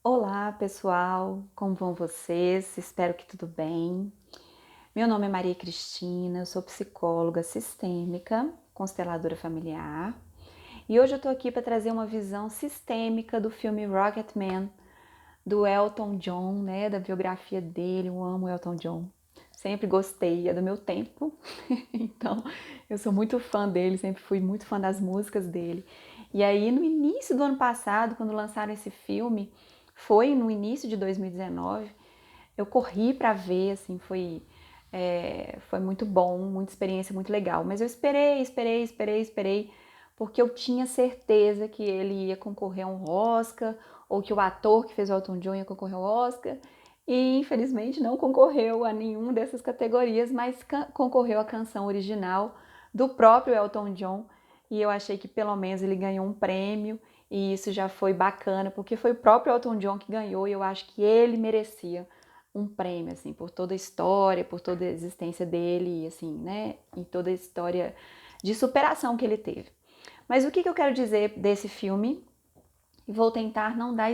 Olá, pessoal, como vão vocês? Espero que tudo bem. Meu nome é Maria Cristina, eu sou psicóloga sistêmica, consteladora familiar, e hoje eu tô aqui para trazer uma visão sistêmica do filme Rocketman, do Elton John, né, da biografia dele. Eu amo Elton John. Sempre gostei, é do meu tempo. Então, eu sou muito fã dele, sempre fui muito fã das músicas dele. E aí, no início do ano passado, quando lançaram esse filme, foi no início de 2019, eu corri para ver, assim, foi muito bom, muita experiência muito legal. Mas eu esperei, porque eu tinha certeza que ele ia concorrer a um Oscar, ou que o ator que fez o Elton John ia concorrer ao Oscar. E infelizmente não concorreu a nenhuma dessas categorias, mas concorreu à canção original do próprio Elton John. E eu achei que pelo menos ele ganhou um prêmio, e isso já foi bacana, porque foi o próprio Elton John que ganhou, e eu acho que ele merecia um prêmio, assim, por toda a história, por toda a existência dele, assim, né, e toda a história de superação que ele teve. Mas o que eu quero dizer desse filme? E vou tentar não dar,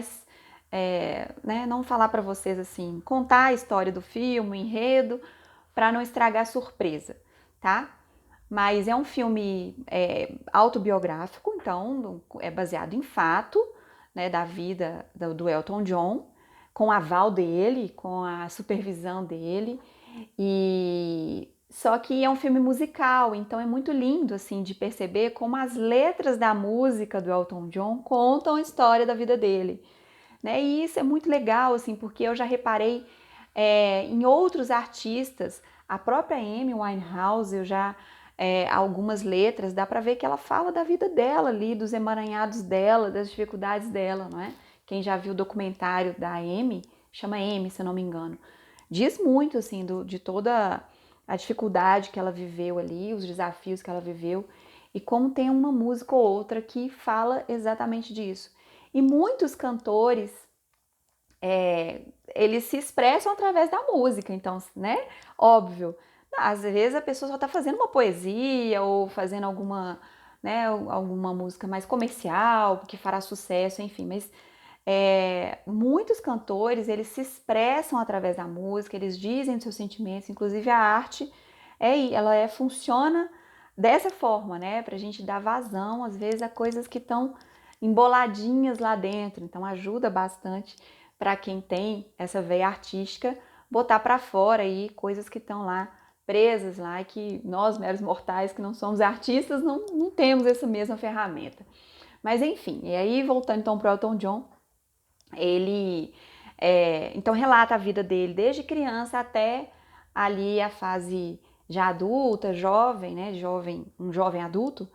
né, não falar para vocês assim, contar a história do filme, o enredo, para não estragar a surpresa, tá? Mas é um filme autobiográfico, então é baseado em fato, né, da vida do Elton John, com o aval dele, com a supervisão dele. E só que é um filme musical, então é muito lindo assim de perceber como as letras da música do Elton John contam a história da vida dele, né? E isso é muito legal assim, porque eu já reparei em outros artistas, a própria Amy Winehouse, eu já algumas letras dá para ver que ela fala da vida dela ali, dos emaranhados dela, das dificuldades dela, não é? Quem já viu o documentário da Amy, chama Amy, se eu não me engano, diz muito assim de toda a dificuldade que ela viveu ali, os desafios que ela viveu, e como tem uma música ou outra que fala exatamente disso. E muitos cantores, eles se expressam através da música, então, né? Óbvio, às vezes a pessoa só está fazendo uma poesia ou fazendo alguma, né, alguma música mais comercial, que fará sucesso, enfim, mas muitos cantores, eles se expressam através da música, eles dizem os seus sentimentos, inclusive a arte funciona dessa forma, né? Pra gente dar vazão, às vezes, a coisas que estão emboladinhas lá dentro. Então ajuda bastante para quem tem essa veia artística botar para fora aí coisas que estão lá presas lá e que nós, meros mortais, que não somos artistas, não temos essa mesma ferramenta. Mas enfim, e aí voltando então para o Elton John, ele então relata a vida dele desde criança até ali a fase já adulta, jovem, né? Um jovem adulto,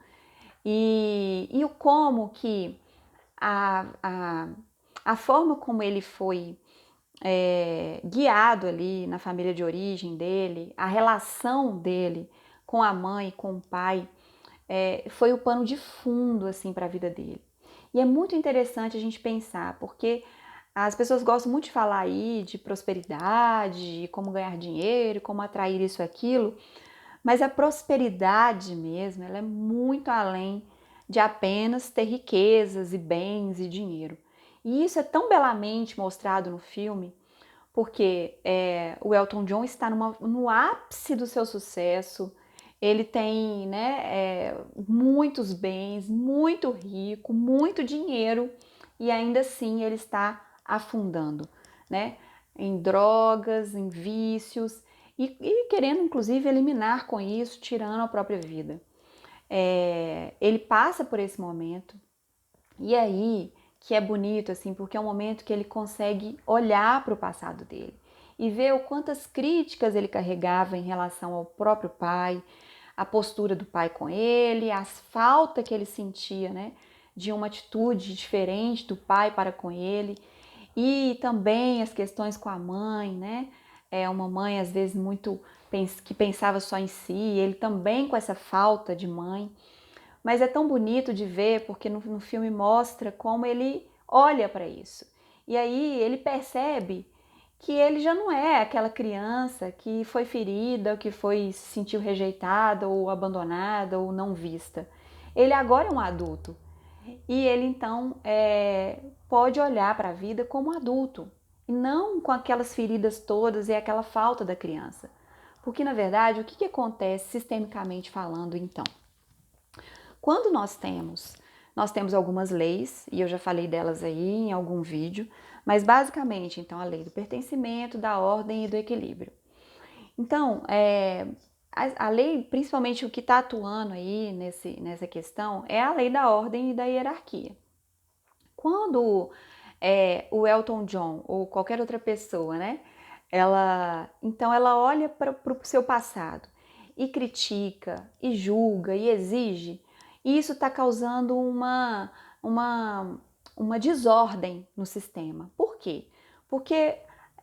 e o como que a, a, a forma como ele foi guiado ali na família de origem dele, a relação dele com a mãe e com o pai, foi o pano de fundo assim para a vida dele. E é muito interessante a gente pensar, porque as pessoas gostam muito de falar aí de prosperidade, como ganhar dinheiro, como atrair isso e aquilo, mas a prosperidade mesmo, ela é muito além de apenas ter riquezas e bens e dinheiro. E isso é tão belamente mostrado no filme, porque o Elton John está no ápice do seu sucesso, ele tem, né, muitos bens, muito rico, muito dinheiro, e ainda assim ele está afundando, né, em drogas, em vícios, e querendo inclusive eliminar com isso, tirando a própria vida. Ele passa por esse momento, e aí que é bonito, assim, porque é um momento que ele consegue olhar para o passado dele e ver o quantas críticas ele carregava em relação ao próprio pai, a postura do pai com ele, as faltas que ele sentia, né, de uma atitude diferente do pai para com ele, e também as questões com a mãe, né? Uma mãe às vezes muito que pensava só em si, ele também com essa falta de mãe. Mas é tão bonito de ver porque no filme mostra como ele olha para isso. E aí ele percebe que ele já não é aquela criança que foi ferida, ou que se sentiu rejeitada ou abandonada ou não vista. Ele agora é um adulto. E ele então pode olhar para a vida como adulto, e não com aquelas feridas todas e aquela falta da criança. Porque na verdade, o que acontece sistemicamente falando então? Quando nós temos algumas leis, e eu já falei delas aí em algum vídeo, mas basicamente, então, a lei do pertencimento, da ordem e do equilíbrio. Então, a lei, principalmente o que está atuando aí nessa questão, é a lei da ordem e da hierarquia. Quando o Elton John ou qualquer outra pessoa, né, então ela olha para o seu passado e critica, e julga, e exige, e isso está causando uma, uma desordem no sistema. Por quê? Porque,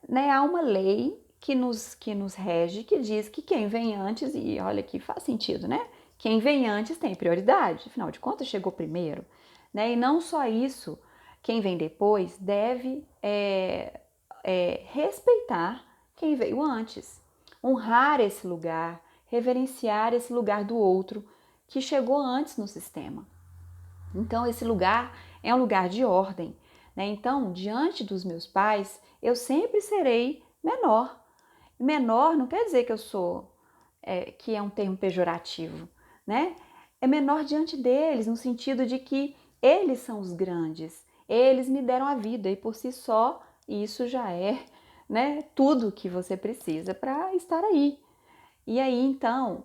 né, há uma lei que nos rege, que diz que quem vem antes, e olha que faz sentido, né? Quem vem antes tem prioridade, afinal de contas chegou primeiro, né? E não só isso, quem vem depois deve respeitar quem veio antes, honrar esse lugar, reverenciar esse lugar do outro que chegou antes no sistema. Então, esse lugar é um lugar de ordem, né? Então, diante dos meus pais, eu sempre serei menor. Menor não quer dizer que eu sou, que é um termo pejorativo, né? É menor diante deles, no sentido de que eles são os grandes, eles me deram a vida e por si só isso já é, né, tudo que você precisa para estar aí. E aí então,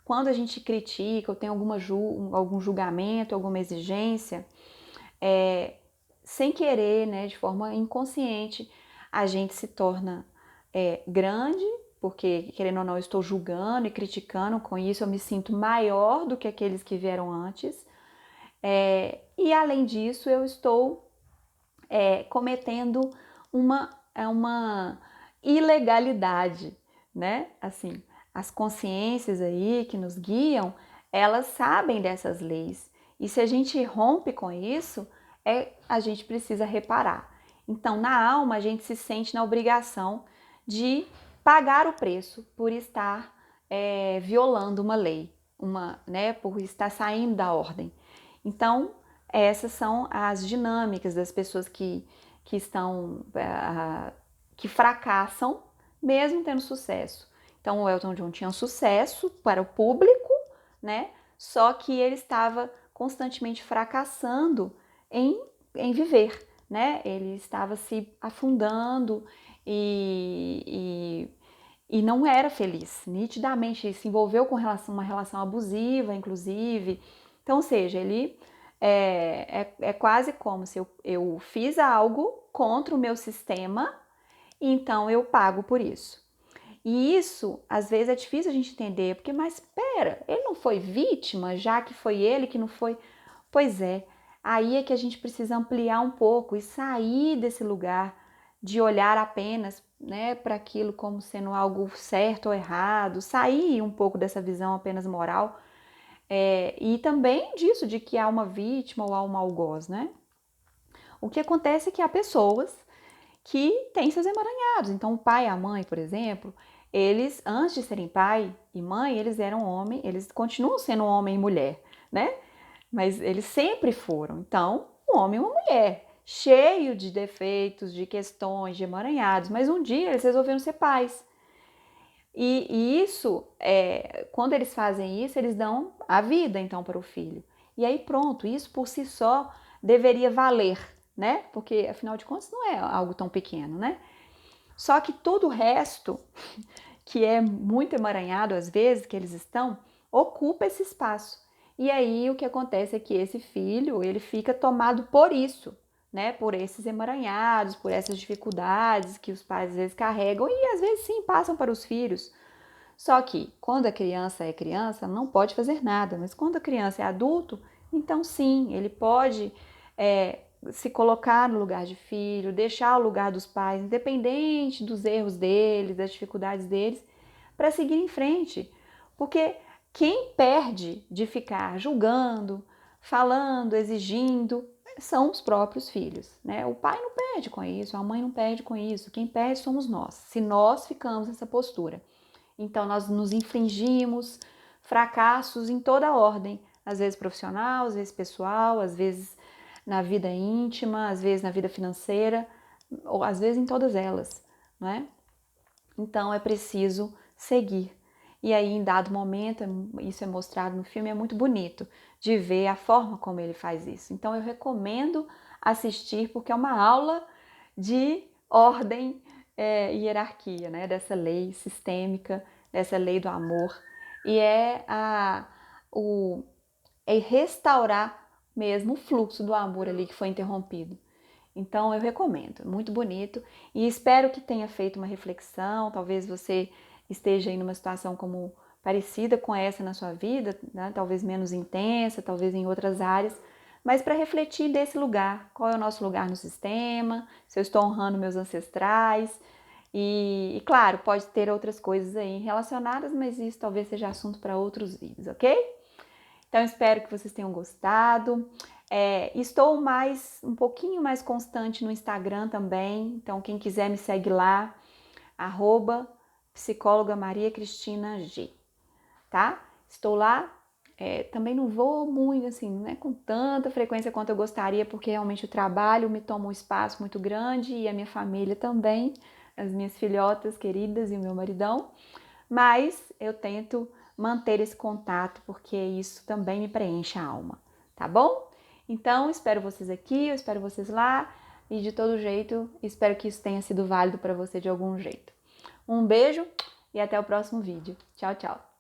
quando a gente critica ou tem algum julgamento, alguma exigência, sem querer, né, de forma inconsciente, a gente se torna grande, porque querendo ou não, eu estou julgando e criticando, com isso eu me sinto maior do que aqueles que vieram antes. E além disso, eu estou cometendo uma ilegalidade, né? Assim, as consciências aí que nos guiam, elas sabem dessas leis. E se a gente rompe com isso, a gente precisa reparar. Então, na alma, a gente se sente na obrigação de pagar o preço por estar violando uma lei, né, por estar saindo da ordem. Então, essas são as dinâmicas das pessoas que estão, que fracassam, mesmo tendo sucesso. Então, o Elton John tinha um sucesso para o público, né? Só que ele estava constantemente fracassando em viver, né? Ele estava se afundando e não era feliz. Nitidamente se envolveu com uma relação abusiva, inclusive. Então, ou seja, ele é quase como se eu fiz algo contra o meu sistema, e então eu pago por isso. E isso, às vezes, é difícil a gente entender, porque, mas espera, ele não foi vítima, já que foi ele que não foi. Pois é, aí é que a gente precisa ampliar um pouco e sair desse lugar de olhar apenas, né, para aquilo como sendo algo certo ou errado, sair um pouco dessa visão apenas moral, e também disso, de que há uma vítima ou há um algoz, né? O que acontece é que há pessoas que têm seus emaranhados. Então, o pai e a mãe, por exemplo, eles, antes de serem pai e mãe, eles eram homem, eles continuam sendo homem e mulher, né? Mas eles sempre foram. Então, um homem e uma mulher, cheio de defeitos, de questões, de emaranhados, mas um dia eles resolveram ser pais. E isso, quando eles fazem isso, eles dão a vida então para o filho. E aí pronto, isso por si só deveria valer, né? Porque afinal de contas não é algo tão pequeno, né? Só que todo o resto, que é muito emaranhado às vezes que eles estão, ocupa esse espaço. E aí o que acontece é que esse filho, ele fica tomado por isso, né? Por esses emaranhados, por essas dificuldades que os pais às vezes carregam e às vezes sim passam para os filhos. Só que quando a criança é criança, não pode fazer nada, mas quando a criança é adulto, então sim, ele pode se colocar no lugar de filho, deixar o lugar dos pais, independente dos erros deles, das dificuldades deles, para seguir em frente. Porque quem perde de ficar julgando, falando, exigindo, são os próprios filhos, né? O pai não perde com isso, a mãe não perde com isso, quem perde somos nós, se nós ficamos nessa postura. Então, nós nos infligimos fracassos em toda a ordem, às vezes profissional, às vezes pessoal, às vezes na vida íntima, às vezes na vida financeira, ou às vezes em todas elas, não é? Então é preciso seguir. E aí, em dado momento, isso é mostrado no filme, é muito bonito de ver a forma como ele faz isso. Então eu recomendo assistir, porque é uma aula de ordem e hierarquia, né? Dessa lei sistêmica, dessa lei do amor. E é restaurar mesmo o fluxo do amor ali que foi interrompido. Então eu recomendo, muito bonito, e espero que tenha feito uma reflexão. Talvez você esteja em uma situação como parecida com essa na sua vida, né? Talvez menos intensa, talvez em outras áreas, mas para refletir desse lugar, qual é o nosso lugar no sistema, se eu estou honrando meus ancestrais, e claro, pode ter outras coisas aí relacionadas, mas isso talvez seja assunto para outros vídeos, ok? Então espero que vocês tenham gostado. Estou um pouquinho mais constante no Instagram também, então quem quiser me segue lá, @psicóloga Maria Cristina G, tá? Estou lá, também não vou muito assim, não é com tanta frequência quanto eu gostaria, porque realmente o trabalho me toma um espaço muito grande e a minha família também, as minhas filhotas queridas e o meu maridão, mas eu tento manter esse contato porque isso também me preenche a alma, tá bom? Então, espero vocês aqui, eu espero vocês lá e de todo jeito, espero que isso tenha sido válido para você de algum jeito. Um beijo e até o próximo vídeo. Tchau, tchau!